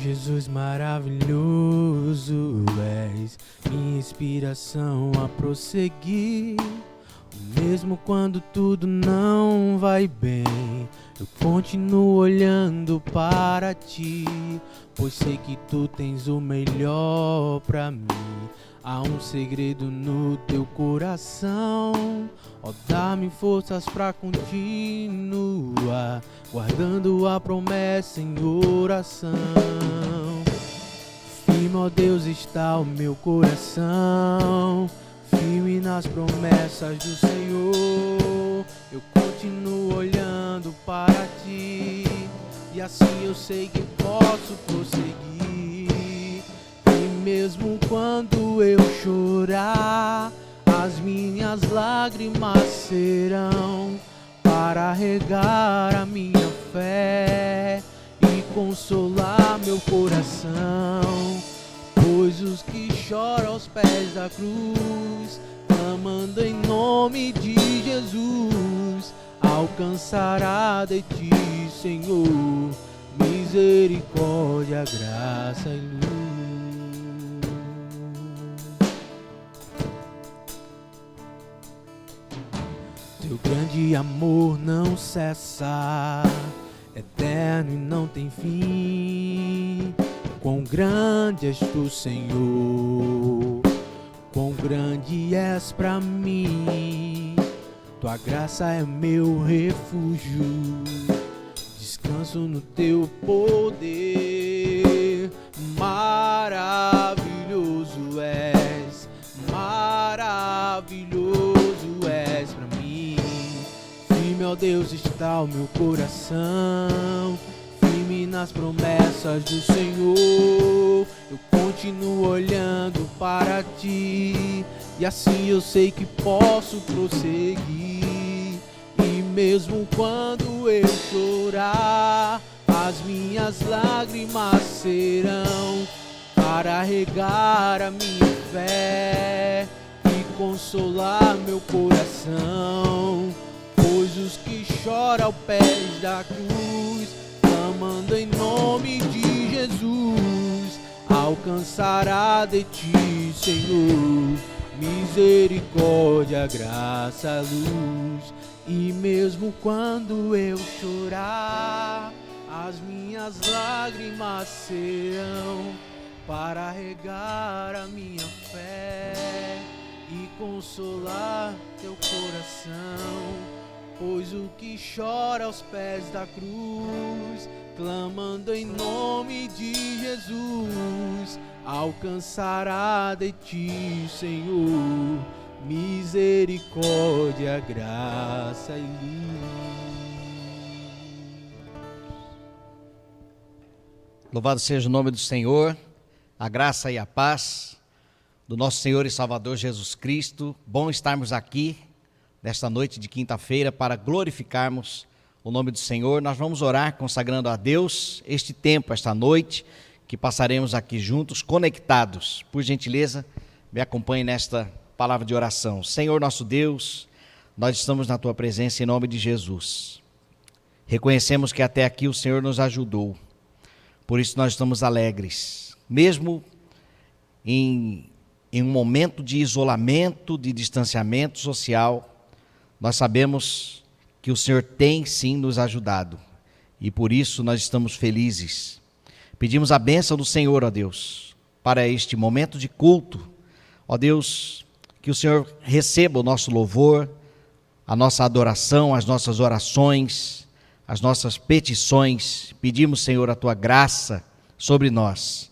Jesus maravilhoso, és minha inspiração a prosseguir. Mesmo quando tudo não vai bem, eu continuo olhando para ti, pois sei que tu tens o melhor pra mim. Há um segredo no teu coração, ó, dá-me forças pra continuar, guardando a promessa em oração. Firme, ó Deus, está o meu coração, firme nas promessas do Senhor. Eu continuo olhando para ti, e assim eu sei que posso prosseguir. E mesmo quando eu chorar, as minhas lágrimas serão para regar a minha fé e consolar meu coração. Pois os que choram aos pés da cruz, clamando em nome de Jesus, alcançará de ti, Senhor, misericórdia, graça e luz. Teu grande amor não cessa, eterno e não tem fim. Quão grande és tu, Senhor, quão grande és pra mim. Tua graça é meu refúgio, descanso no teu poder. Maravilhoso és pra mim. Firme, ó Deus, está o meu coração, nas promessas do Senhor. Eu continuo olhando para ti, e assim eu sei que posso prosseguir. E mesmo quando eu chorar, as minhas lágrimas serão para regar a minha fé e consolar meu coração. Pois os que choram aos pés da cruz, clamando em nome de Jesus, alcançará de ti, Senhor, misericórdia, graça, luz. E mesmo quando eu chorar, as minhas lágrimas serão para regar a minha fé e consolar teu coração. Pois o que chora aos pés da cruz, clamando em nome de Jesus, alcançará de ti, Senhor, misericórdia, graça e luz. Louvado seja o nome do Senhor, a graça e a paz do nosso Senhor e Salvador Jesus Cristo. Bom estarmos aqui nesta noite de quinta-feira para glorificarmos o nome do Senhor. Nós vamos orar consagrando a Deus este tempo, esta noite, que passaremos aqui juntos, conectados. Por gentileza, me acompanhe nesta palavra de oração. Senhor nosso Deus, nós estamos na Tua presença em nome de Jesus. Reconhecemos que até aqui o Senhor nos ajudou, por isso nós estamos alegres, mesmo em um momento de isolamento, de distanciamento social. Nós sabemos que o Senhor tem sim nos ajudado e por isso nós estamos felizes. Pedimos a bênção do Senhor, ó Deus, para este momento de culto. Ó Deus, que o Senhor receba o nosso louvor, a nossa adoração, as nossas orações, as nossas petições. Pedimos, Senhor, a Tua graça sobre nós.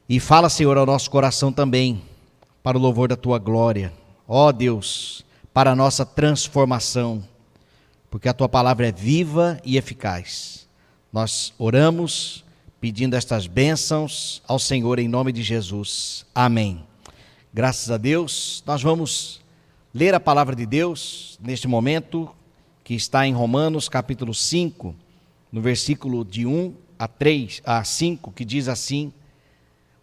E fala, Senhor, ao nosso coração também, para o louvor da Tua glória. Ó Deus, para a nossa transformação, porque a Tua palavra é viva e eficaz. Nós oramos pedindo estas bênçãos ao Senhor em nome de Jesus. Amém. Graças a Deus, nós vamos ler a palavra de Deus neste momento, que está em Romanos capítulo 5, no versículo de 1 a 5, que diz assim,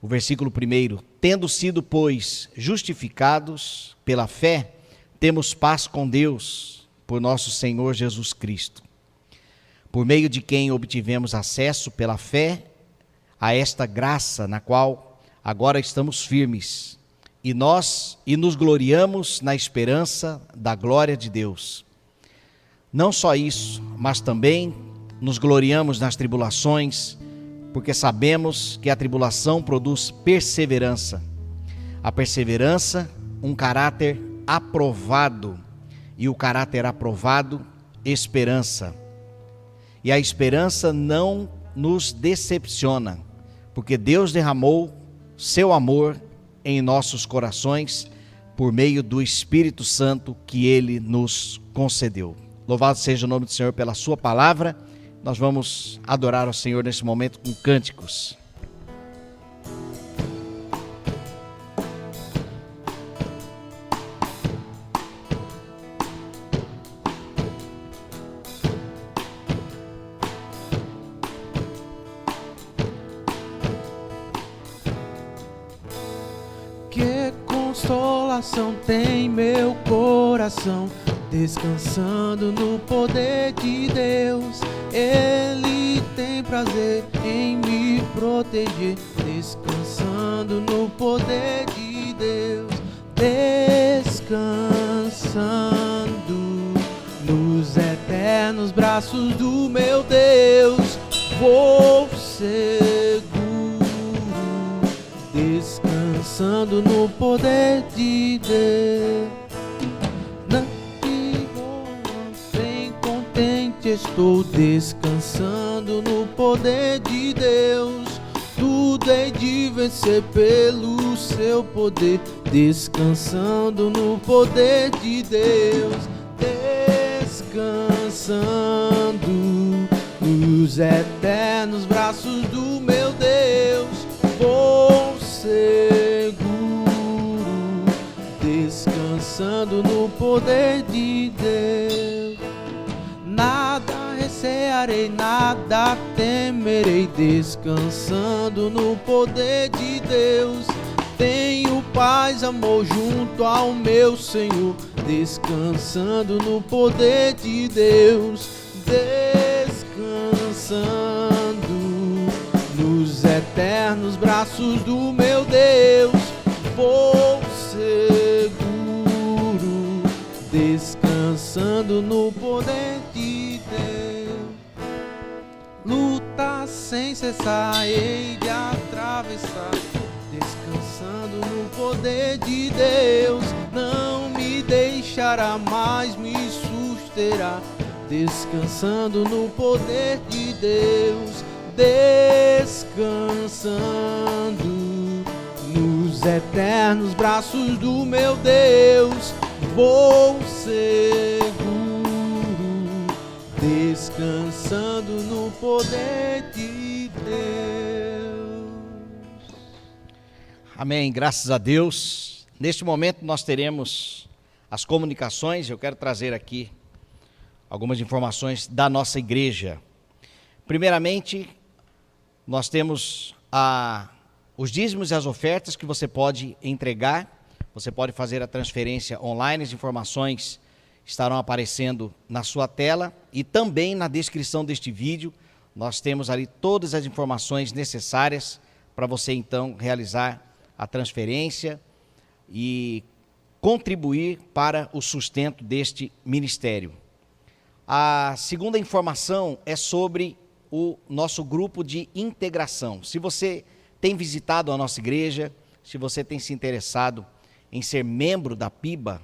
o versículo 1: Tendo sido, pois, justificados pela fé, temos paz com Deus, por nosso Senhor Jesus Cristo, por meio de quem obtivemos acesso pela fé a esta graça na qual agora estamos firmes e nos gloriamos na esperança da glória de Deus. Não só isso, mas também nos gloriamos nas tribulações, porque sabemos que a tribulação produz perseverança. A perseverança, um caráter aprovado, e o caráter aprovado, esperança. E a esperança não nos decepciona, porque Deus derramou seu amor em nossos corações por meio do Espírito Santo que Ele nos concedeu. Louvado seja o nome do Senhor pela sua palavra. Nós vamos adorar ao Senhor nesse momento com cânticos. Que consolação tem meu coração, descansando no poder de Deus. Ele tem prazer em me proteger, descansando no poder de Deus. Descansando nos eternos braços do meu Deus, vou seguro, descansando no poder de Deus. Bem contente estou, descansando no poder de Deus. Tudo hei de vencer pelo seu poder, descansando no poder de Deus. Descansando nos eternos braços do meu Deus, vou seguro, descansando no poder de Deus. Nada recearei, nada temerei, descansando no poder de Deus. Tenho paz, amor junto ao meu Senhor, descansando no poder de Deus. Descansando nos eternos braços do meu Deus, vou seguro, descansando no poder de Deus. Luta sem cessar, hei de atravessar, descansando no poder de Deus. Não me deixará, mais me susterá, descansando no poder de Deus. Descansando nos eternos braços do meu Deus, vou seguro, descansando no poder de Deus. Amém, graças a Deus. Neste momento nós teremos as comunicações. Eu quero trazer aqui algumas informações da nossa igreja. Primeiramente, nós temos os dízimos e as ofertas que você pode entregar. Você pode fazer a transferência online. As informações estarão aparecendo na sua tela e também na descrição deste vídeo. Nós temos ali todas as informações necessárias para você então realizar a transferência e contribuir para o sustento deste ministério. A segunda informação é sobre o nosso grupo de integração. Se você tem visitado a nossa igreja, se você tem se interessado em ser membro da PIBA,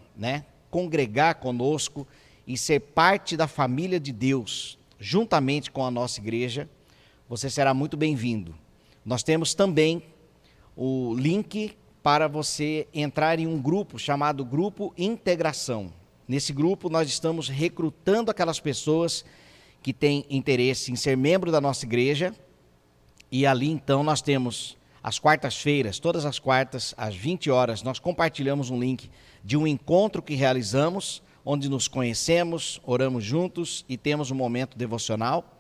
congregar conosco e ser parte da família de Deus, juntamente com a nossa igreja, você será muito bem-vindo. Nós temos também o link para você entrar em um grupo chamado Grupo Integração. Nesse grupo nós estamos recrutando aquelas pessoas que têm interesse em ser membro da nossa igreja, e ali então nós temos as quartas-feiras, todas as quartas, às 20 horas, nós compartilhamos um link de um encontro que realizamos, onde nos conhecemos, oramos juntos e temos um momento devocional.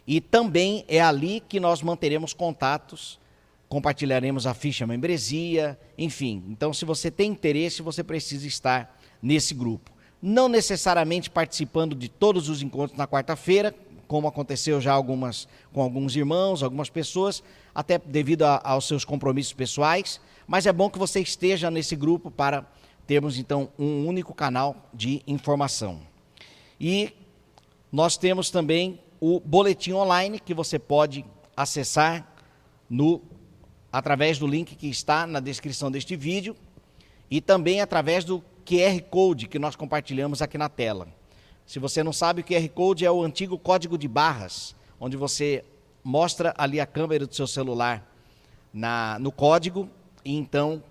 E também é ali que nós manteremos contatos, compartilharemos a ficha membresia, enfim. Então, se você tem interesse, você precisa estar nesse grupo. Não necessariamente participando de todos os encontros na quarta-feira, como aconteceu já com alguns irmãos, algumas pessoas, até devido aos seus compromissos pessoais, mas é bom que você esteja nesse grupo para termos então um único canal de informação. E nós temos também o boletim online que você pode acessar através do link que está na descrição deste vídeo e também através do QR Code que nós compartilhamos aqui na tela. Se você não sabe, o QR Code é o antigo código de barras, onde você mostra ali a câmera do seu celular no código e então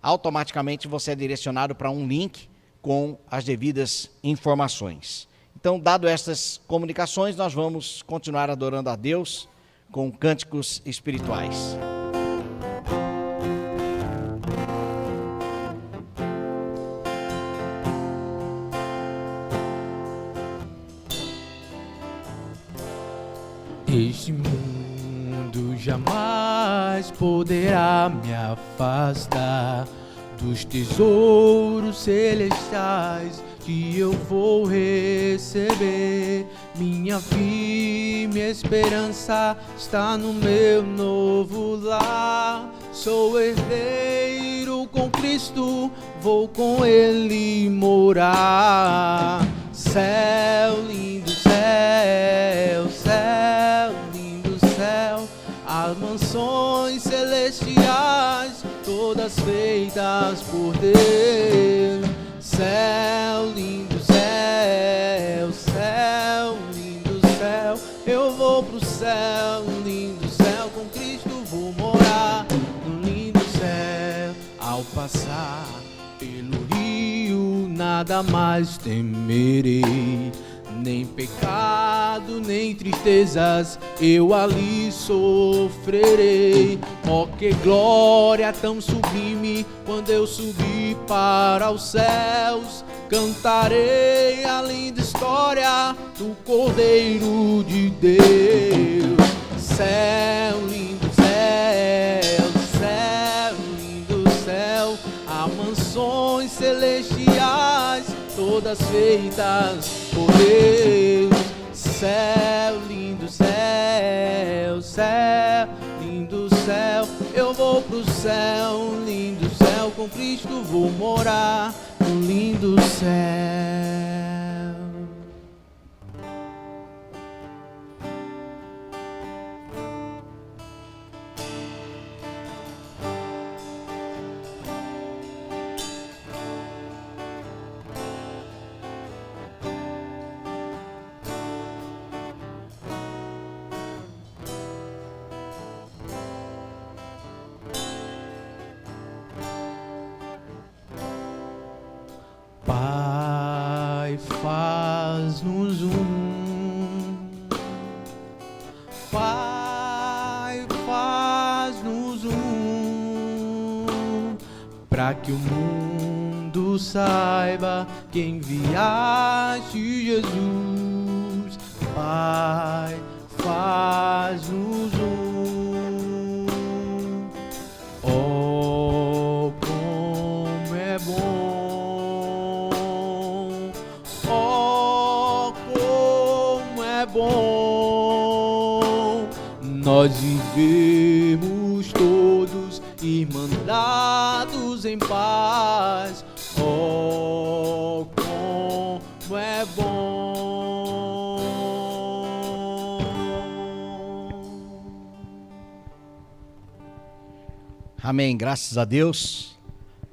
automaticamente você é direcionado para um link com as devidas informações. Então, dado estas comunicações, nós vamos continuar adorando a Deus com cânticos espirituais. Este mundo jamais poderá me afastar dos tesouros celestiais que eu vou receber. Minha firme esperança está no meu novo lar. Sou herdeiro com Cristo, vou com Ele morar. Céu, lindo céu, céu, lindo céu, as mansões celestiais, todas feitas por Deus. Céu, lindo céu, céu, lindo céu, eu vou pro céu, lindo céu, com Cristo vou morar no lindo céu. Ao passar pelo rio, nada mais temerei, nem pecado, nem tristezas eu ali sofrerei. Oh, que glória tão sublime quando eu subir para os céus. Cantarei a linda história do Cordeiro de Deus. Céu, lindo céu, céu, lindo céu, há mansões celestiais, todas feitas por Deus. Céu, lindo céu, céu, lindo céu, eu vou pro céu, lindo céu, com Cristo vou morar no lindo céu. Pai, faz-nos Pai, faz-nos para que o mundo saiba que enviaste Jesus. Pai, faz-nos oh, como é bom. Bom, nós vivemos todos irmandados em paz. Oh, como é bom. Amém, graças a Deus.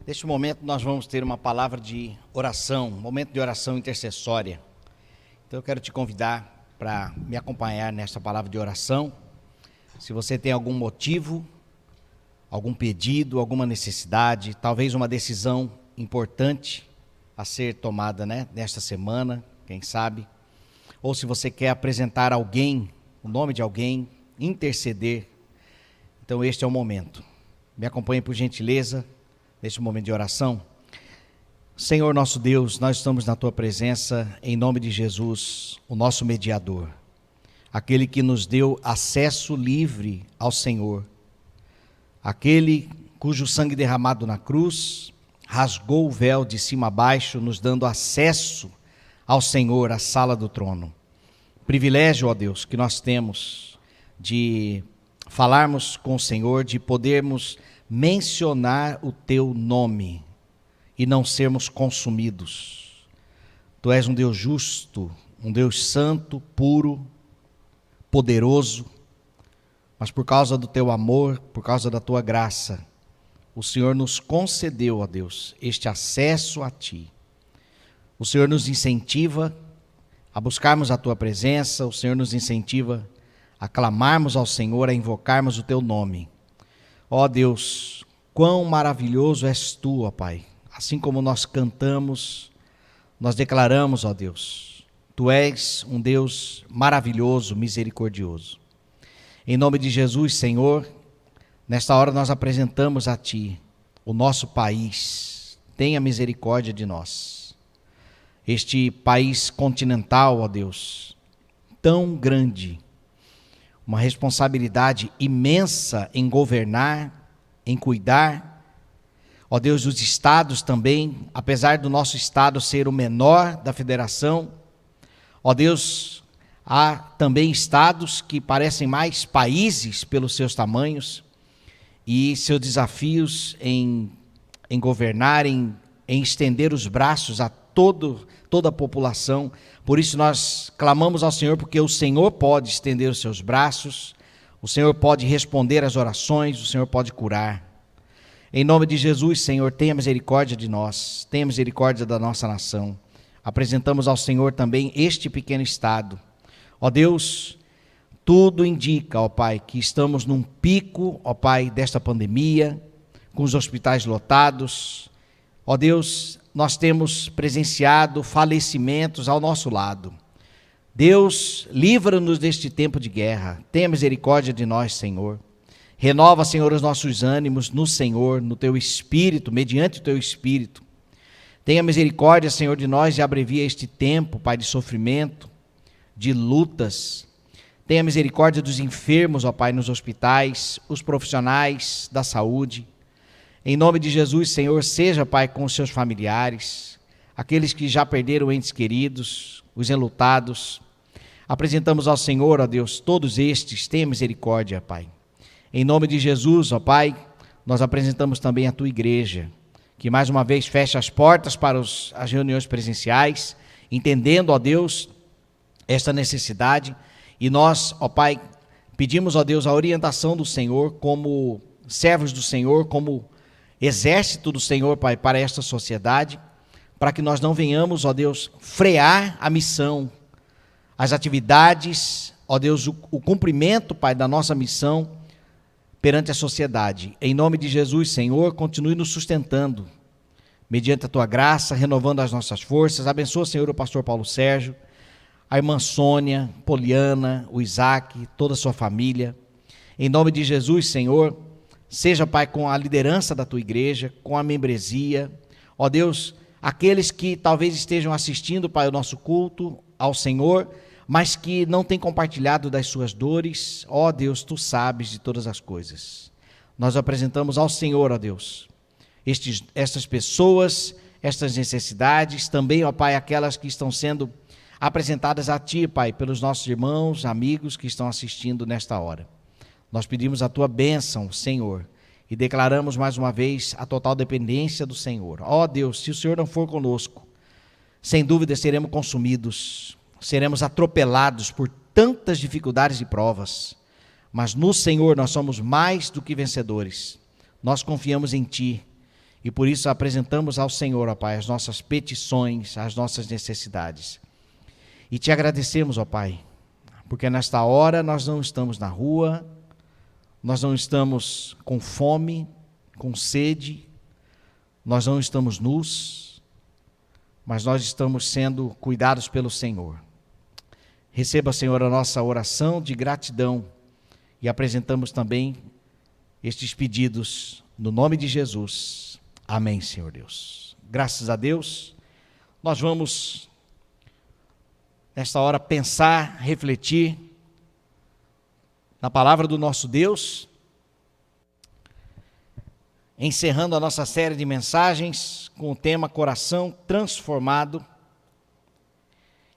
Neste momento nós vamos ter uma palavra de oração, um momento de oração intercessória. Então eu quero te convidar para me acompanhar nesta palavra de oração. Se você tem algum motivo, algum pedido, alguma necessidade, talvez uma decisão importante a ser tomada, nesta semana, quem sabe, ou se você quer apresentar alguém, o nome de alguém, interceder, então este é o momento. Me acompanhe por gentileza neste momento de oração. Senhor nosso Deus, nós estamos na Tua presença, em nome de Jesus, o nosso mediador, aquele que nos deu acesso livre ao Senhor, aquele cujo sangue derramado na cruz rasgou o véu de cima a baixo, nos dando acesso ao Senhor, à sala do trono. privilégio, ó Deus, que nós temos de falarmos com o Senhor, de podermos mencionar o Teu nome e não sermos consumidos. Tu és um Deus justo, um Deus santo, puro, poderoso, mas por causa do Teu amor, por causa da Tua graça, o Senhor nos concedeu, ó Deus, este acesso a Ti. O Senhor nos incentiva a buscarmos a Tua presença, o Senhor nos incentiva a clamarmos ao Senhor, a invocarmos o Teu nome. Ó Deus, quão maravilhoso és Tu, ó Pai. Assim como nós cantamos, nós declaramos, ó Deus, Tu és um Deus maravilhoso, misericordioso. Em nome de Jesus, Senhor, nesta hora nós apresentamos a Ti o nosso país. Tenha misericórdia de nós. Este país continental, ó Deus, tão grande, uma responsabilidade imensa em governar, em cuidar. Ó Deus, os estados também, apesar do nosso estado ser o menor da federação, ó Deus, há também estados que parecem mais países pelos seus tamanhos e seus desafios em governar, em estender os braços a toda a população. Por isso nós clamamos ao Senhor, porque o Senhor pode estender os seus braços, o Senhor pode responder às orações, o Senhor pode curar. Em nome de Jesus, Senhor, tenha misericórdia de nós, tenha misericórdia da nossa nação. Apresentamos ao Senhor também este pequeno estado. Ó Deus, tudo indica, ó Pai, que estamos num pico, ó Pai, desta pandemia, com os hospitais lotados. Ó Deus, nós temos presenciado falecimentos ao nosso lado. Deus, livra-nos deste tempo de guerra. Tenha misericórdia de nós, Senhor. Renova, Senhor, os nossos ânimos no Senhor, no Teu Espírito, mediante o Teu Espírito. Tenha misericórdia, Senhor, de nós e abrevia este tempo, Pai, de sofrimento, de lutas. Tenha misericórdia dos enfermos, ó Pai, nos hospitais, os profissionais da saúde. Em nome de Jesus, Senhor, seja, Pai, com os seus familiares, aqueles que já perderam entes queridos, os enlutados. Apresentamos ao Senhor, ó Deus, todos estes, tenha misericórdia, Pai. Em nome de Jesus, ó Pai, nós apresentamos também a Tua igreja, que mais uma vez fecha as portas para as reuniões presenciais, entendendo, ó Deus, esta necessidade. E nós, ó Pai, pedimos, ó Deus, a orientação do Senhor como servos do Senhor, como exército do Senhor, Pai, para esta sociedade, para que nós não venhamos, ó Deus, frear a missão, as atividades, ó Deus, o cumprimento, Pai, da nossa missão perante a sociedade. Em nome de Jesus, Senhor, continue nos sustentando, mediante a Tua graça, renovando as nossas forças. Abençoa, Senhor, o pastor Paulo Sérgio, a irmã Sônia, Poliana, o Isaac, toda a sua família. Em nome de Jesus, Senhor, seja, Pai, com a liderança da Tua igreja, com a membresia. Ó Deus, aqueles que talvez estejam assistindo, Pai, o nosso culto ao Senhor, mas que não têm compartilhado das suas dores, ó Deus, Tu sabes de todas as coisas. Nós apresentamos ao Senhor, ó Deus, estas pessoas, estas necessidades, também, ó Pai, aquelas que estão sendo apresentadas a Ti, Pai, pelos nossos irmãos, amigos que estão assistindo nesta hora. Nós pedimos a Tua bênção, Senhor, e declaramos mais uma vez a total dependência do Senhor. Ó Deus, se o Senhor não for conosco, sem dúvida seremos consumidos, seremos atropelados por tantas dificuldades e provas, mas no Senhor nós somos mais do que vencedores. Nós confiamos em Ti e por isso apresentamos ao Senhor, ó Pai, as nossas petições, as nossas necessidades. E Te agradecemos, ó Pai, porque nesta hora nós não estamos na rua, nós não estamos com fome, com sede, nós não estamos nus, mas nós estamos sendo cuidados pelo Senhor. Receba, Senhor, a nossa oração de gratidão e apresentamos também estes pedidos no nome de Jesus. Amém, Senhor Deus. Graças a Deus, nós vamos, nesta hora, pensar, refletir na palavra do nosso Deus, encerrando a nossa série de mensagens com o tema Coração Transformado.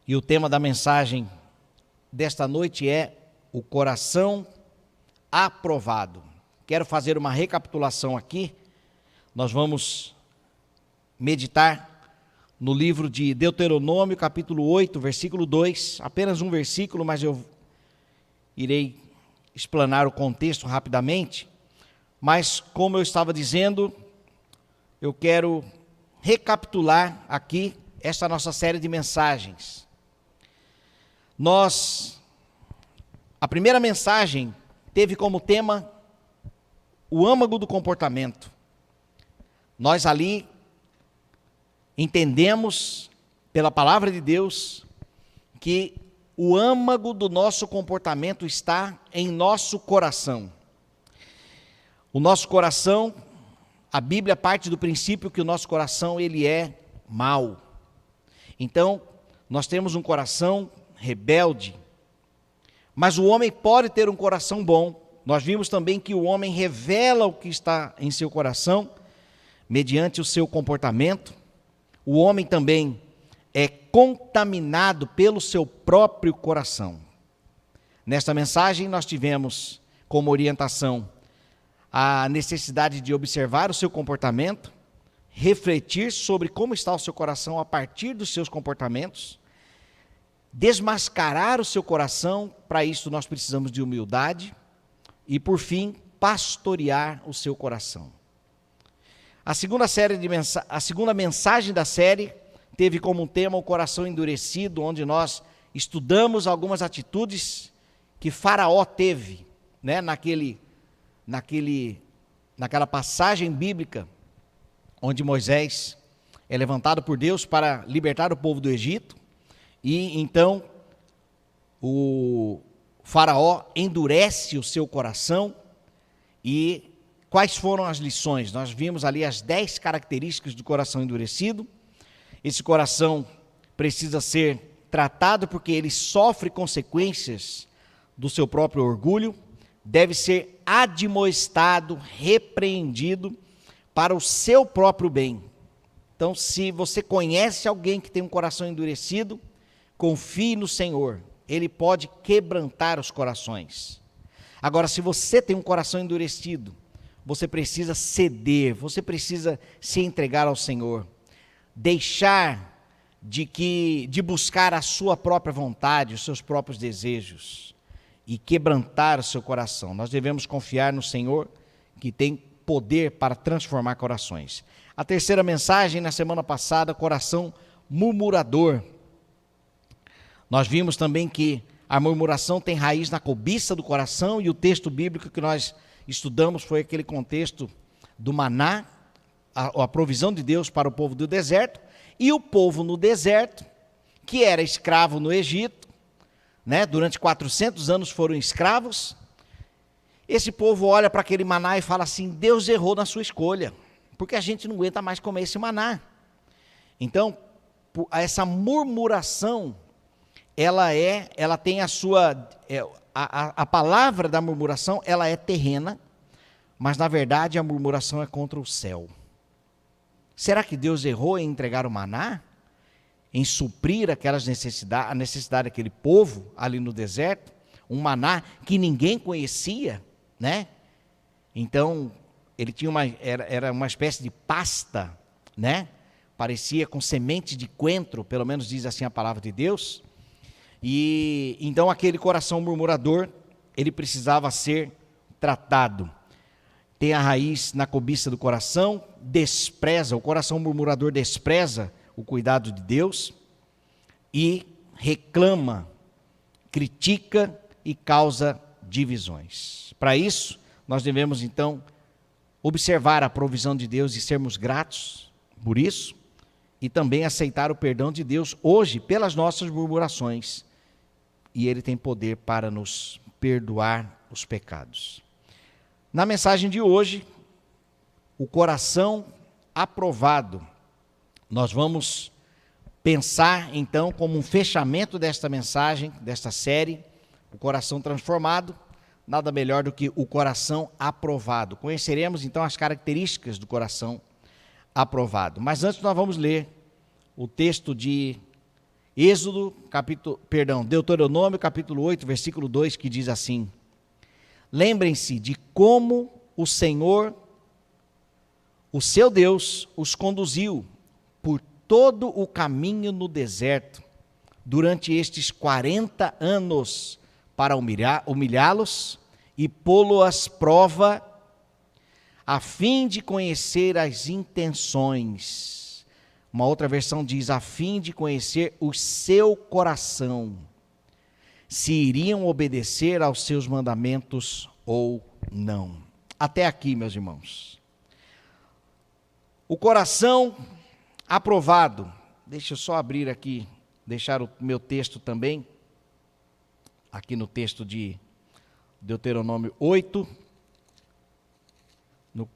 E o tema da mensagem desta noite é o coração aprovado. Quero fazer uma recapitulação aqui. Nós vamos meditar no livro de Deuteronômio, capítulo 8, versículo 2, apenas um versículo, mas eu irei explanar o contexto rapidamente. Mas, como eu estava dizendo, eu quero recapitular aqui esta nossa série de mensagens. A primeira mensagem teve como tema o âmago do comportamento. Nós ali entendemos, pela palavra de Deus, que o âmago do nosso comportamento está em nosso coração. O nosso coração, a Bíblia parte do princípio que o nosso coração ele é mau. Então, nós temos um coração rebelde, mas o homem pode ter um coração bom. Nós vimos também que o homem revela o que está em seu coração, mediante o seu comportamento. O homem também é contaminado pelo seu próprio coração. Nesta mensagem nós tivemos como orientação a necessidade de observar o seu comportamento, refletir sobre como está o seu coração a partir dos seus comportamentos, desmascarar o seu coração. Para isso nós precisamos de humildade e, por fim, pastorear o seu coração. A segunda mensagem da série teve como tema o coração endurecido, onde nós estudamos algumas atitudes que Faraó teve, né, naquela passagem bíblica onde Moisés é levantado por Deus para libertar o povo do Egito, e então o Faraó endurece o seu coração. E quais foram as lições? Nós vimos ali as 10 características do coração endurecido. Esse coração precisa ser tratado porque ele sofre consequências do seu próprio orgulho, deve ser admoestado, repreendido para o seu próprio bem. Então, se você conhece alguém que tem um coração endurecido, confie no Senhor, Ele pode quebrantar os corações. Agora, se você tem um coração endurecido, você precisa ceder, você precisa se entregar ao Senhor, deixar de buscar a sua própria vontade, os seus próprios desejos, e quebrantar o seu coração. Nós devemos confiar no Senhor, que tem poder para transformar corações. A terceira mensagem, na semana passada, coração murmurador. Nós vimos também que a murmuração tem raiz na cobiça do coração, e o texto bíblico que nós estudamos foi aquele contexto do maná, a provisão de Deus para o povo do deserto, e o povo no deserto, que era escravo no Egito, né, durante 400 anos foram escravos. Esse povo olha para aquele maná e fala assim: Deus errou na sua escolha, porque a gente não aguenta mais comer esse maná. Então, essa murmuração, ela tem a sua, a palavra da murmuração, ela é terrena, mas na verdade a murmuração é contra o céu. Será que Deus errou em entregar o maná? Em suprir a necessidade daquele povo ali no deserto? Um maná que ninguém conhecia, né? Então, ele tinha era uma espécie de pasta, né? Parecia com semente de coentro, pelo menos diz assim a palavra de Deus. E então aquele coração murmurador, ele precisava ser tratado. Tem a raiz na cobiça do coração, o coração murmurador despreza o cuidado de Deus e reclama, critica e causa divisões. Para isso, nós devemos então observar a provisão de Deus e sermos gratos por isso, e também aceitar o perdão de Deus hoje pelas nossas murmurações, e Ele tem poder para nos perdoar os pecados. Na mensagem de hoje, o coração aprovado, nós vamos pensar então como um fechamento desta mensagem, desta série, o coração transformado, nada melhor do que o coração aprovado. Conheceremos então as características do coração aprovado. Mas antes nós vamos ler o texto Deuteronômio capítulo 8, versículo 2, que diz assim: lembrem-se de como o Senhor, o seu Deus, os conduziu por todo o caminho no deserto, durante estes 40 anos, para humilhá-los e pô-los à prova, a fim de conhecer as intenções. Uma outra versão diz, a fim de conhecer o seu coração, se iriam obedecer aos seus mandamentos ou não. Até aqui, meus irmãos. O coração aprovado. Deixa eu só abrir aqui, deixar o meu texto também, aqui no texto de Deuteronômio 8, no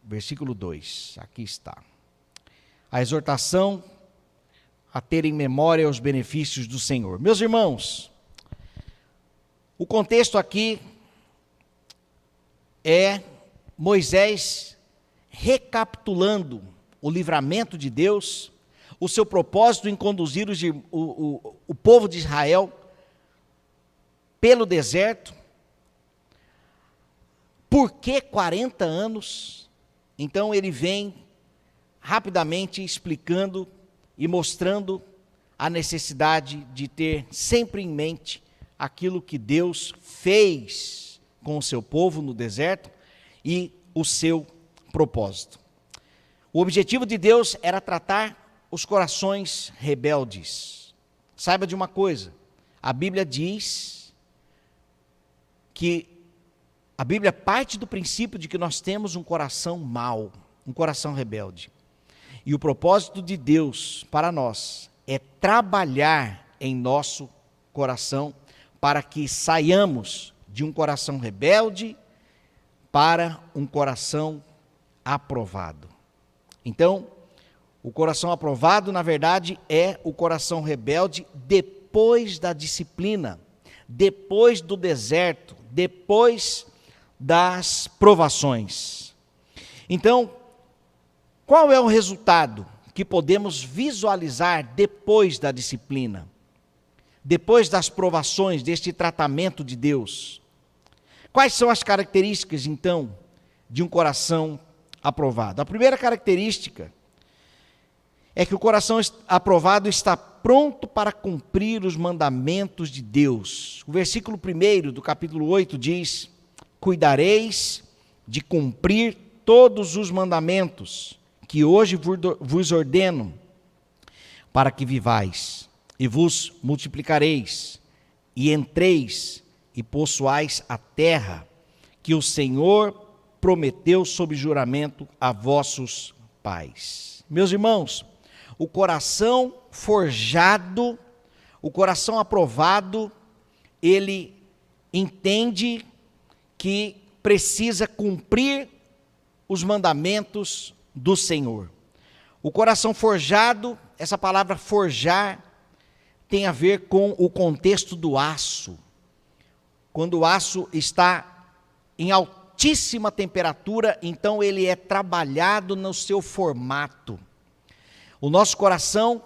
versículo 2, aqui está. A exortação a ter em memória os benefícios do Senhor. Meus irmãos, o contexto aqui é Moisés recapitulando o livramento de Deus, o seu propósito em conduzir o povo de Israel pelo deserto. Por que 40 anos? Então ele vem rapidamente explicando e mostrando a necessidade de ter sempre em mente aquilo que Deus fez com o seu povo no deserto e o seu propósito. O objetivo de Deus era tratar os corações rebeldes. Saiba de uma coisa, a Bíblia diz que a Bíblia parte do princípio de que nós temos um coração mau, um coração rebelde. E o propósito de Deus para nós é trabalhar em nosso coração para que saiamos de um coração rebelde para um coração aprovado. Então, o coração aprovado, na verdade, é o coração rebelde depois da disciplina, depois do deserto, depois das provações. Então, qual é o resultado que podemos visualizar depois da disciplina? Depois das provações, deste tratamento de Deus? Quais são as características, então, de um coração aprovado? A primeira característica é que o coração aprovado está pronto para cumprir os mandamentos de Deus. O versículo 1 do capítulo 8 diz: cuidareis de cumprir todos os mandamentos que hoje vos ordeno, para que vivais, e vos multiplicareis, e entreis e possuais a terra, que o Senhor prometeu sob juramento a vossos pais. Meus irmãos, o coração forjado, o coração aprovado, ele entende que precisa cumprir os mandamentos do Senhor. O coração forjado, essa palavra forjar, tem a ver com o contexto do aço. Quando o aço está em altíssima temperatura, então ele é trabalhado no seu formato. O nosso coração,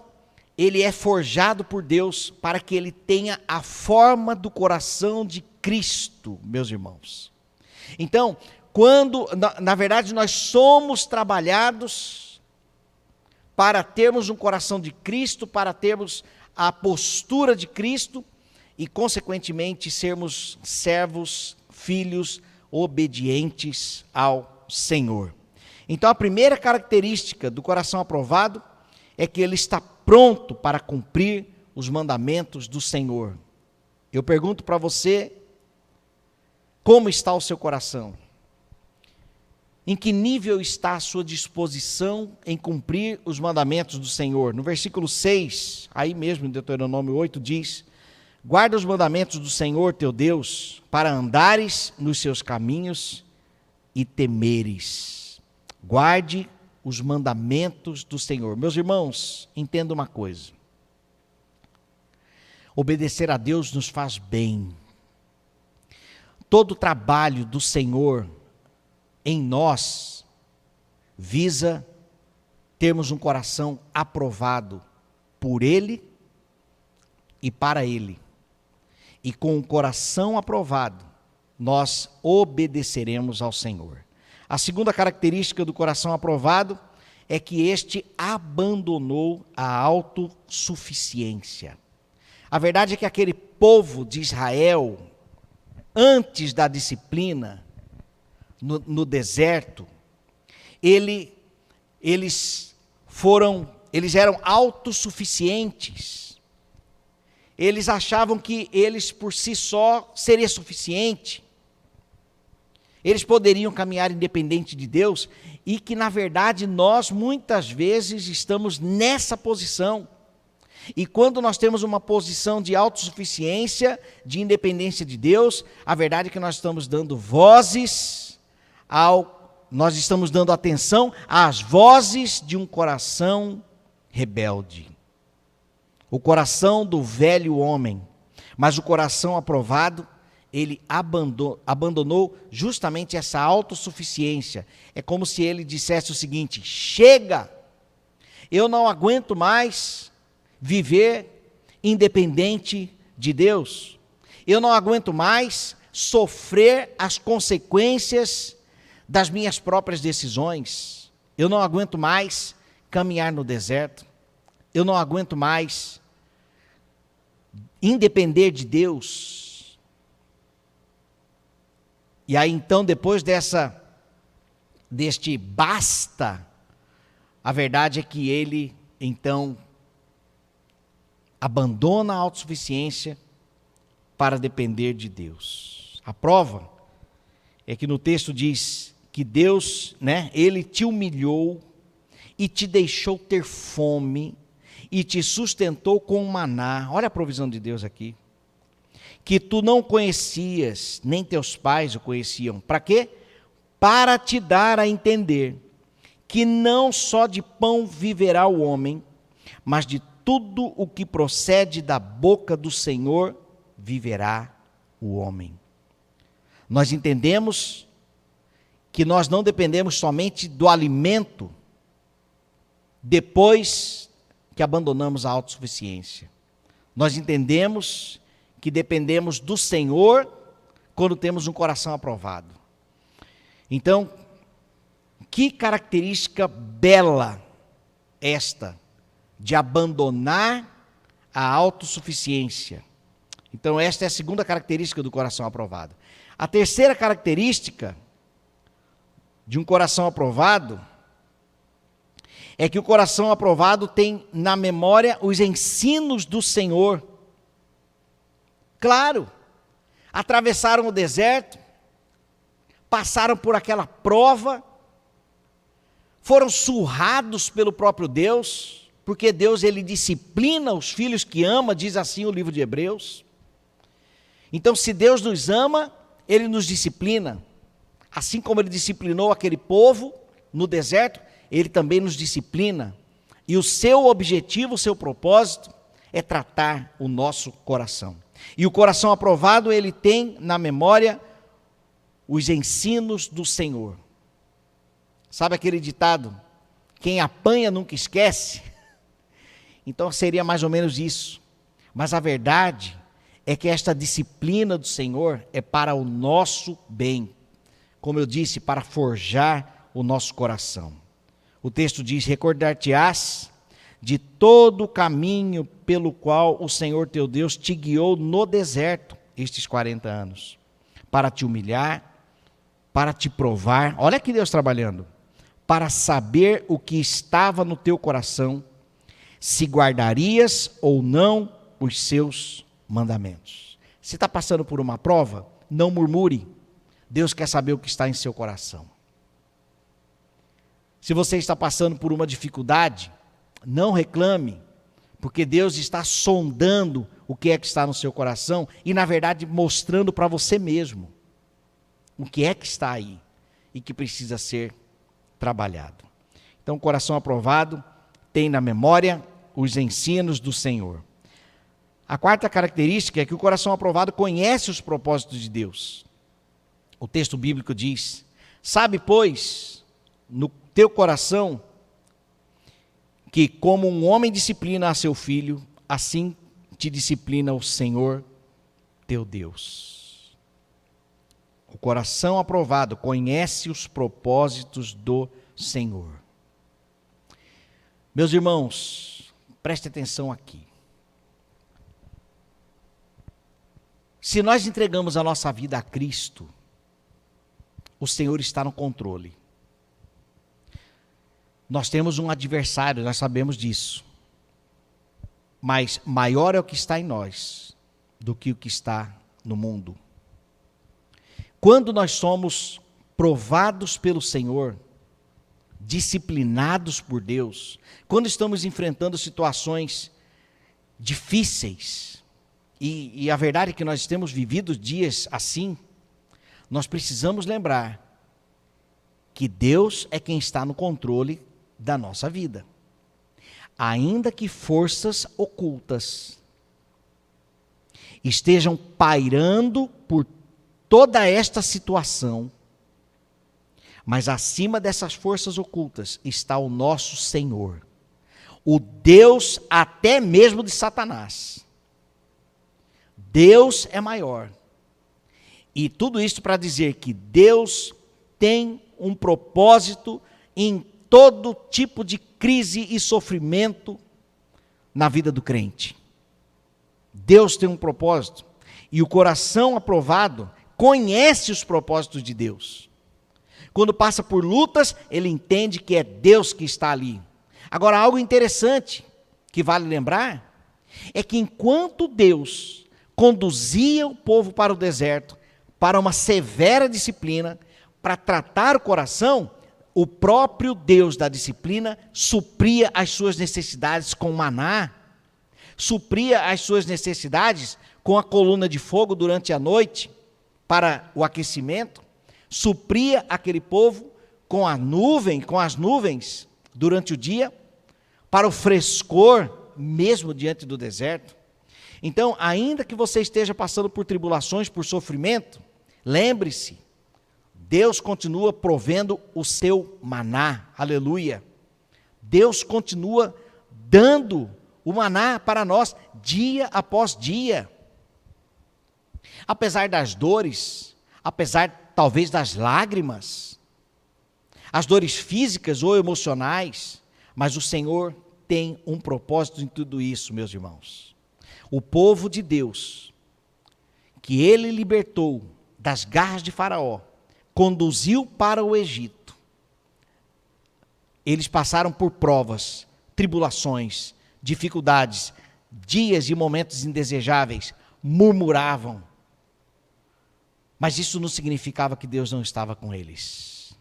ele é forjado por Deus para que ele tenha a forma do coração de Cristo, meus irmãos. Então, quando, na verdade, nós somos trabalhados para termos um coração de Cristo, para termos a postura de Cristo e, consequentemente, sermos servos, filhos, obedientes ao Senhor. Então, a primeira característica do coração aprovado é que ele está pronto para cumprir os mandamentos do Senhor. Eu pergunto para você, como está o seu coração? Em que nível está a sua disposição em cumprir os mandamentos do Senhor? No versículo 6, aí mesmo em Deuteronômio 8, diz: guarda os mandamentos do Senhor teu Deus, para andares nos seus caminhos e temeres. Guarde os mandamentos do Senhor. Meus irmãos, entenda uma coisa. Obedecer a Deus nos faz bem. Todo o trabalho do Senhor em nós visa termos um coração aprovado por Ele e para Ele. E com o coração aprovado, nós obedeceremos ao Senhor. A segunda característica do coração aprovado é que este abandonou a autossuficiência. A verdade é que aquele povo de Israel, antes da disciplina, no deserto, eles eram autossuficientes. Eles achavam que eles por si só seria suficiente. Eles poderiam caminhar independente de Deus e que, na verdade, nós muitas vezes estamos nessa posição. E quando nós temos uma posição de autossuficiência, de independência de Deus, a verdade é que nós estamos dando nós estamos dando atenção às vozes de um coração rebelde. O coração do velho homem, mas o coração aprovado, ele abandonou justamente essa autossuficiência. É como se ele dissesse o seguinte: chega, eu não aguento mais viver independente de Deus. Eu não aguento mais sofrer as consequências das minhas próprias decisões. Eu não aguento mais caminhar no deserto. Eu não aguento mais independer de Deus. E aí então, depois deste basta, a verdade é que ele então abandona a autossuficiência para depender de Deus. A prova é que no texto diz que Deus, Ele te humilhou e te deixou ter fome e te sustentou com maná. Olha a provisão de Deus aqui. Que tu não conhecias, nem teus pais o conheciam. Para quê? Para te dar a entender que não só de pão viverá o homem, mas de tudo o que procede da boca do Senhor viverá o homem. Nós entendemos que nós não dependemos somente do alimento depois que abandonamos a autossuficiência. Nós entendemos que dependemos do Senhor quando temos um coração aprovado. Então, que característica bela esta de abandonar a autossuficiência. Então, esta é a segunda característica do coração aprovado. A terceira característica de um coração aprovado é que o coração aprovado tem na memória os ensinos do Senhor. Claro, atravessaram o deserto, passaram por aquela prova, foram surrados pelo próprio Deus, porque Deus ele disciplina os filhos que ama, diz assim o livro de Hebreus. Então, se Deus nos ama, Ele nos disciplina. Assim como Ele disciplinou aquele povo no deserto, Ele também nos disciplina. E o seu objetivo, o seu propósito é tratar o nosso coração. E o coração aprovado, ele tem na memória os ensinos do Senhor. Sabe aquele ditado? Quem apanha nunca esquece? Então seria mais ou menos isso. Mas a verdade é que esta disciplina do Senhor é para o nosso bem. Como eu disse, para forjar o nosso coração. O texto diz: recordar-te-ás de todo o caminho pelo qual o Senhor teu Deus te guiou no deserto, estes 40 anos, para te humilhar, para te provar, olha aqui Deus trabalhando, para saber o que estava no teu coração, se guardarias ou não os seus mandamentos. Se está passando por uma prova, não murmure, Deus quer saber o que está em seu coração. Se você está passando por uma dificuldade, não reclame, porque Deus está sondando o que é que está no seu coração e, na verdade, mostrando para você mesmo o que é que está aí e que precisa ser trabalhado. Então, o coração aprovado tem na memória os ensinos do Senhor. A quarta característica é que o coração aprovado conhece os propósitos de Deus. O texto bíblico diz: sabe, pois, no teu coração, que como um homem disciplina a seu filho, assim te disciplina o Senhor teu Deus. O coração aprovado conhece os propósitos do Senhor. Meus irmãos, preste atenção aqui. Se nós entregamos a nossa vida a Cristo, o Senhor está no controle. Nós temos um adversário, nós sabemos disso. Mas maior é o que está em nós do que o que está no mundo. Quando nós somos provados pelo Senhor, disciplinados por Deus, quando estamos enfrentando situações difíceis, e a verdade é que nós temos vivido dias assim, nós precisamos lembrar que Deus é quem está no controle da nossa vida. Ainda que forças ocultas estejam pairando por toda esta situação, mas acima dessas forças ocultas está o nosso Senhor, o Deus até mesmo de Satanás. Deus é maior. E tudo isso para dizer que Deus tem um propósito em todo tipo de crise e sofrimento na vida do crente. Deus tem um propósito, e o coração aprovado conhece os propósitos de Deus. Quando passa por lutas, ele entende que é Deus que está ali. Agora, algo interessante que vale lembrar é que enquanto Deus conduzia o povo para o deserto, para uma severa disciplina, para tratar o coração, o próprio Deus da disciplina supria as suas necessidades com maná, supria as suas necessidades com a coluna de fogo durante a noite, para o aquecimento, supria aquele povo com a nuvem, com as nuvens durante o dia, para o frescor, mesmo diante do deserto. Então, ainda que você esteja passando por tribulações, por sofrimento, lembre-se, Deus continua provendo o seu maná, aleluia. Deus continua dando o maná para nós, dia após dia. Apesar das dores, apesar talvez das lágrimas, as dores físicas ou emocionais, mas o Senhor tem um propósito em tudo isso, meus irmãos. O povo de Deus, que Ele libertou das garras de Faraó, conduziu para o Egito. Eles passaram por provas, tribulações, dificuldades, dias e momentos indesejáveis, murmuravam. Mas isso não significava que Deus não estava com eles.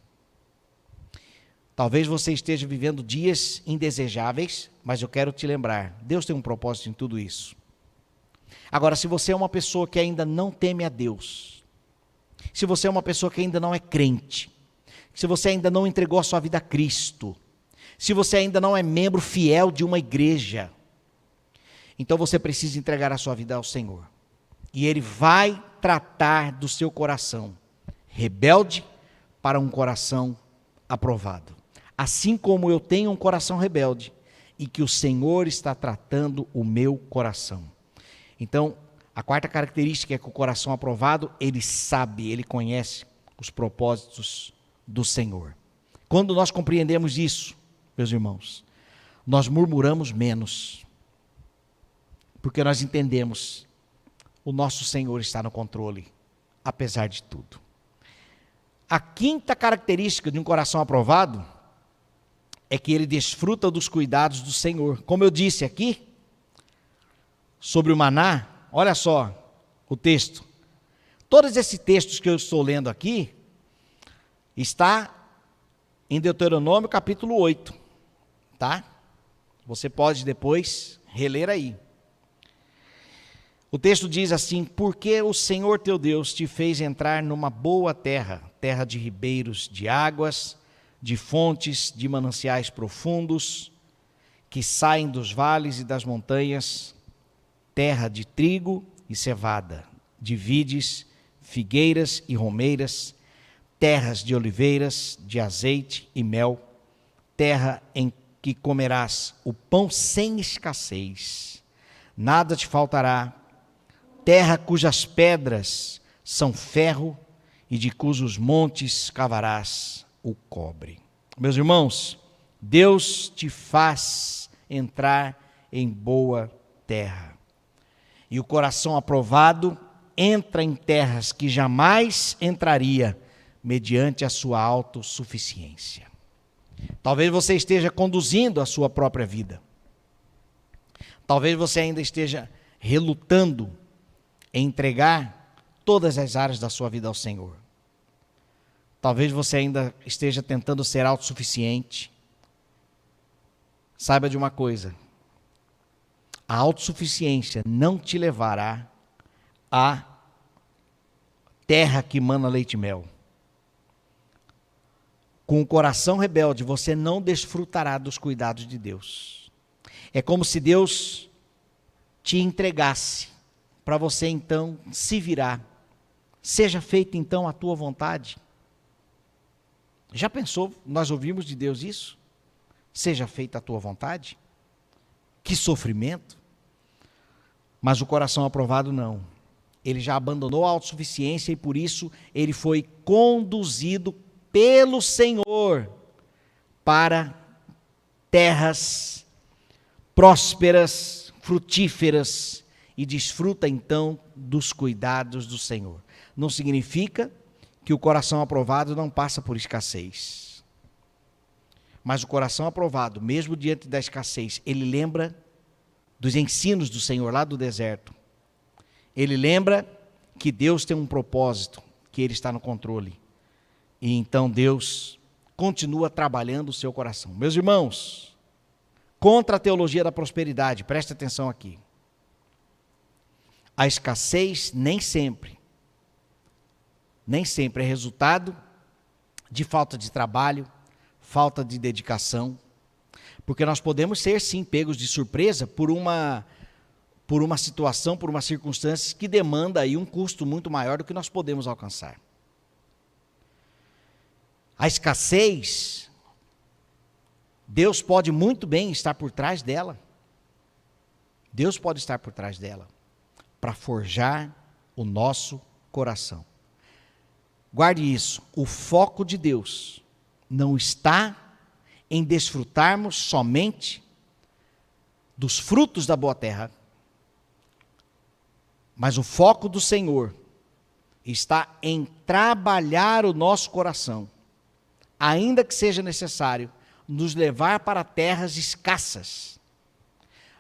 Talvez você esteja vivendo dias indesejáveis, mas eu quero te lembrar, Deus tem um propósito em tudo isso. Agora, se você é uma pessoa que ainda não teme a Deus, se você é uma pessoa que ainda não é crente, se você ainda não entregou a sua vida a Cristo, se você ainda não é membro fiel de uma igreja, então você precisa entregar a sua vida ao Senhor. E Ele vai tratar do seu coração rebelde para um coração aprovado. Assim como eu tenho um coração rebelde e que o Senhor está tratando o meu coração. Então, a quarta característica é que o coração aprovado, ele sabe, ele conhece os propósitos do Senhor. Quando nós compreendemos isso, meus irmãos, nós murmuramos menos, porque nós entendemos o nosso Senhor está no controle, apesar de tudo. A quinta característica de um coração aprovado é que ele desfruta dos cuidados do Senhor. Como eu disse aqui, sobre o maná, olha só o texto. Todos esses textos que eu estou lendo aqui, está em Deuteronômio capítulo 8, tá? Você pode depois reler aí. O texto diz assim: porque o Senhor teu Deus te fez entrar numa boa terra, terra de ribeiros de águas, de fontes, de mananciais profundos, que saem dos vales e das montanhas, terra de trigo e cevada, de vides, figueiras e romeiras, terras de oliveiras, de azeite e mel, terra em que comerás o pão sem escassez, nada te faltará, terra cujas pedras são ferro e de cujos montes cavarás o cobre. Meus irmãos, Deus te faz entrar em boa terra. E o coração aprovado entra em terras que jamais entraria mediante a sua autossuficiência. Talvez você esteja conduzindo a sua própria vida. Talvez você ainda esteja relutando em entregar todas as áreas da sua vida ao Senhor. Talvez você ainda esteja tentando ser autossuficiente. Saiba de uma coisa: a autossuficiência não te levará à terra que mana leite e mel. Com o coração rebelde, você não desfrutará dos cuidados de Deus. É como se Deus te entregasse para você então se virar. Seja feita então a tua vontade. Já pensou, nós ouvimos de Deus isso? Seja feita a tua vontade? Que sofrimento! Mas o coração aprovado não. Ele já abandonou a autossuficiência e por isso ele foi conduzido pelo Senhor para terras prósperas, frutíferas, e desfruta então dos cuidados do Senhor. Não significa que o coração aprovado não passa por escassez. Mas o coração aprovado, mesmo diante da escassez, ele lembra dos ensinos do Senhor lá do deserto. Ele lembra que Deus tem um propósito, que Ele está no controle. E então Deus continua trabalhando o seu coração. Meus irmãos, contra a teologia da prosperidade, preste atenção aqui. A escassez nem sempre é resultado de falta de trabalho, falta de dedicação, porque nós podemos ser sim pegos de surpresa por uma situação, por uma circunstância que demanda aí um custo muito maior do que nós podemos alcançar. A escassez, Deus pode muito bem estar por trás dela. Deus pode estar por trás dela para forjar o nosso coração. Guarde isso, o foco de Deus não está em desfrutarmos somente dos frutos da boa terra, mas o foco do Senhor está em trabalhar o nosso coração, ainda que seja necessário nos levar para terras escassas,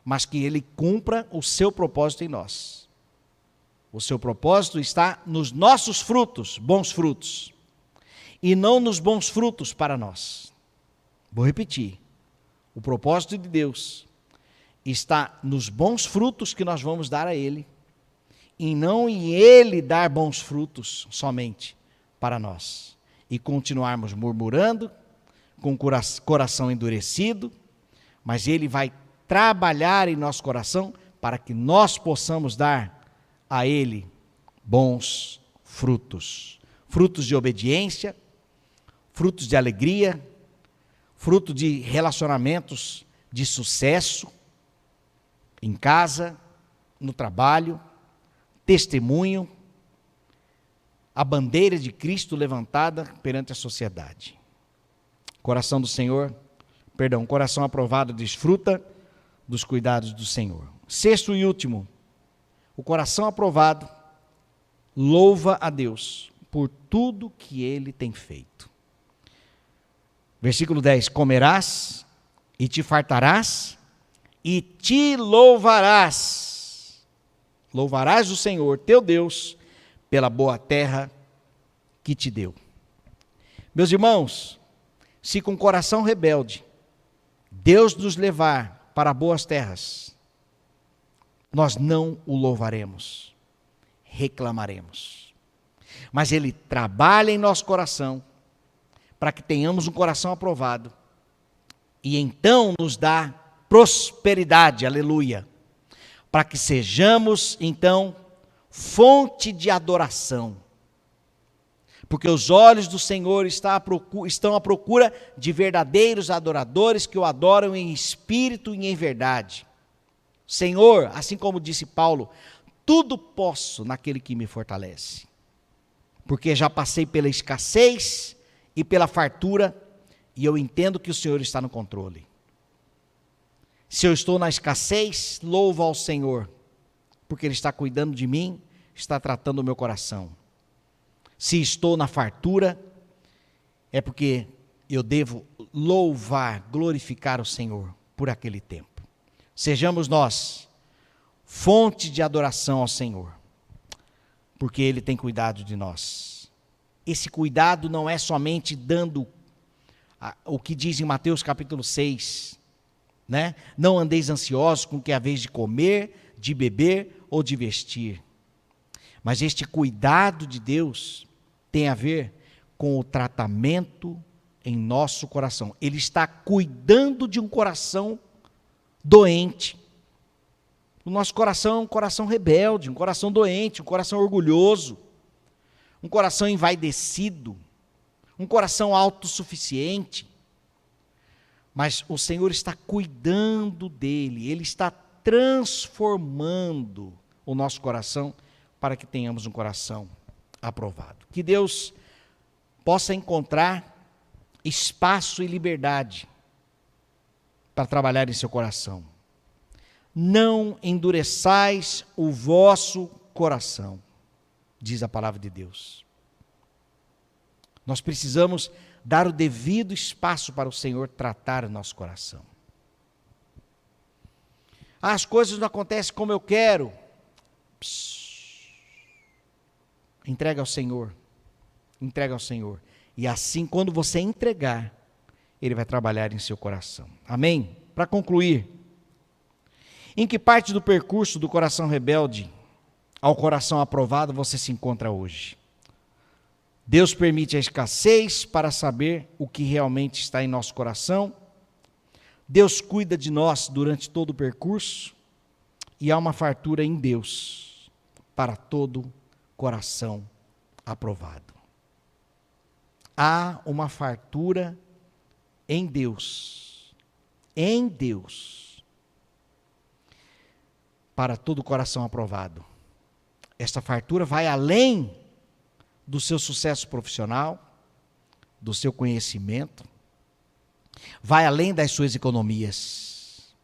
mas que Ele cumpra o seu propósito em nós. O seu propósito está nos nossos frutos, bons frutos, e não nos bons frutos para nós. Vou repetir, o propósito de Deus está nos bons frutos que nós vamos dar a Ele, e não em Ele dar bons frutos somente para nós, e continuarmos murmurando, com o coração endurecido, mas Ele vai trabalhar em nosso coração para que nós possamos dar a Ele bons frutos, frutos de obediência, frutos de alegria, fruto de relacionamentos de sucesso, em casa, no trabalho, testemunho, a bandeira de Cristo levantada perante a sociedade. Coração aprovado desfruta dos cuidados do Senhor. Sexto e último, o coração aprovado louva a Deus por tudo que Ele tem feito. Versículo 10, comerás e te fartarás e te louvarás. Louvarás o Senhor, teu Deus, pela boa terra que te deu. Meus irmãos, se com coração rebelde Deus nos levar para boas terras, nós não o louvaremos, reclamaremos. Mas Ele trabalha em nosso coração para que tenhamos um coração aprovado e então nos dá prosperidade, aleluia, para que sejamos então fonte de adoração. Porque os olhos do Senhor estão à procura de verdadeiros adoradores que o adoram em espírito e em verdade. Senhor, assim como disse Paulo, tudo posso naquele que me fortalece. Porque já passei pela escassez e pela fartura, e eu entendo que o Senhor está no controle. Se eu estou na escassez, louvo ao Senhor, porque Ele está cuidando de mim, está tratando o meu coração. Se estou na fartura, é porque eu devo louvar, glorificar o Senhor por aquele tempo. Sejamos nós fonte de adoração ao Senhor, porque Ele tem cuidado de nós. Esse cuidado não é somente dando o que diz em Mateus capítulo 6, né? Não andeis ansiosos com o que é a vez de comer, de beber ou de vestir. Mas este cuidado de Deus tem a ver com o tratamento em nosso coração. Ele está cuidando de um coração doente. O nosso coração é um coração rebelde, um coração doente, um coração orgulhoso, um coração envaidecido, um coração autossuficiente. Mas o Senhor está cuidando dele, Ele está transformando o nosso coração para que tenhamos um coração aprovado. Que Deus possa encontrar espaço e liberdade para trabalhar em seu coração. Não endureçais o vosso coração, diz a palavra de Deus. Nós precisamos dar o devido espaço para o Senhor tratar o nosso coração. As coisas não acontecem como eu quero. Entrega ao Senhor. Entrega ao Senhor. E assim, quando você entregar, Ele vai trabalhar em seu coração. Amém? Para concluir, em que parte do percurso do coração rebelde ao coração aprovado você se encontra hoje? Deus permite a escassez para saber o que realmente está em nosso coração. Deus cuida de nós durante todo o percurso. E há uma fartura em Deus para todo coração aprovado. Há uma fartura em Deus, para todo coração aprovado. Esta fartura vai além do seu sucesso profissional, do seu conhecimento, vai além das suas economias.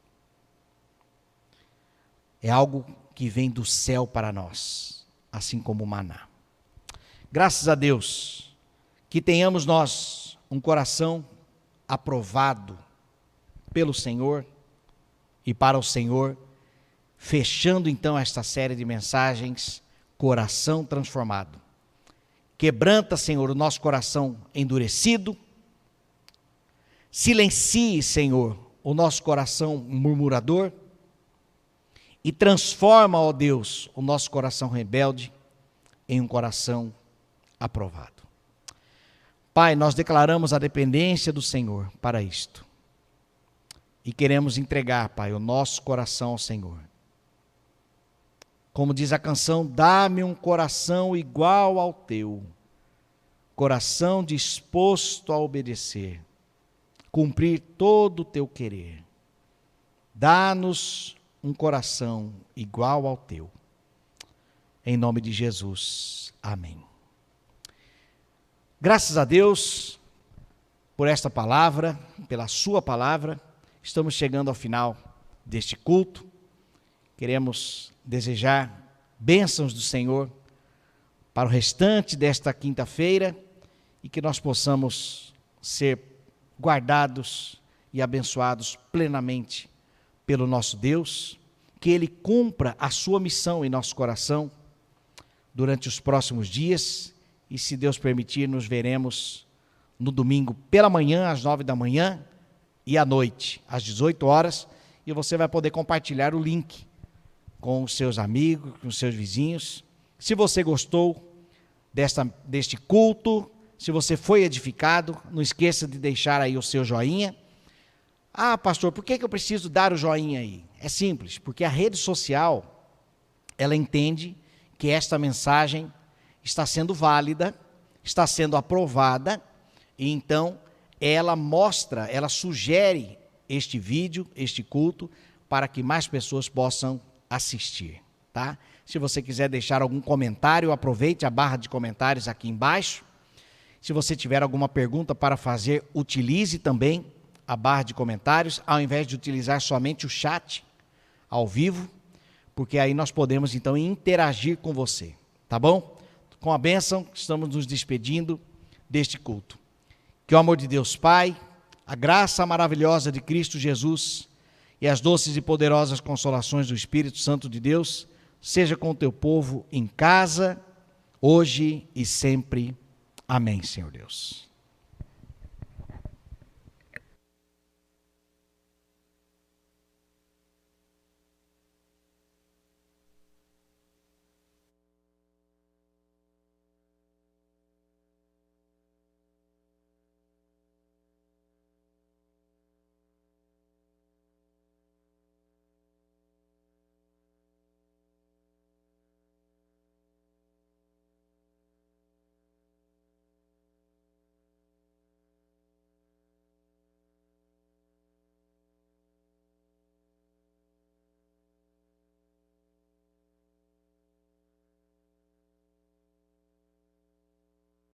É algo que vem do céu para nós, assim como o maná. Graças a Deus, que tenhamos nós um coração aprovado pelo Senhor e para o Senhor, fechando então esta série de mensagens, Coração Transformado. Quebranta, Senhor, o nosso coração endurecido. Silencie, Senhor, o nosso coração murmurador. E transforma, ó Deus, o nosso coração rebelde em um coração aprovado. Pai, nós declaramos a dependência do Senhor para isto. E queremos entregar, Pai, o nosso coração ao Senhor. Como diz a canção, dá-me um coração igual ao teu, coração disposto a obedecer, cumprir todo o teu querer. Dá-nos um coração igual ao teu. Em nome de Jesus. Amém. Graças a Deus por esta palavra, pela sua palavra. Estamos chegando ao final deste culto. Queremos desejar bênçãos do Senhor para o restante desta quinta-feira e que nós possamos ser guardados e abençoados plenamente pelo nosso Deus, que Ele cumpra a sua missão em nosso coração durante os próximos dias e, se Deus permitir, nos veremos no domingo pela manhã, às 9 da manhã e à noite, às 18 horas, e você vai poder compartilhar o link com os seus amigos, com os seus vizinhos. Se você gostou deste culto, se você foi edificado, não esqueça de deixar aí o seu joinha. Ah, pastor, por que eu preciso dar o joinha aí? É simples, porque a rede social, ela entende que esta mensagem está sendo válida, está sendo aprovada, e então ela mostra, ela sugere este vídeo, este culto, para que mais pessoas possam assistir, tá? Se você quiser deixar algum comentário, aproveite a barra de comentários aqui embaixo. Se você tiver alguma pergunta para fazer, utilize também a barra de comentários, ao invés de utilizar somente o chat ao vivo, porque aí nós podemos então interagir com você, tá bom? Com a bênção, estamos nos despedindo deste culto. Que o amor de Deus Pai, a graça maravilhosa de Cristo Jesus e as doces e poderosas consolações do Espírito Santo de Deus seja com o teu povo em casa, hoje e sempre. Amém, Senhor Deus.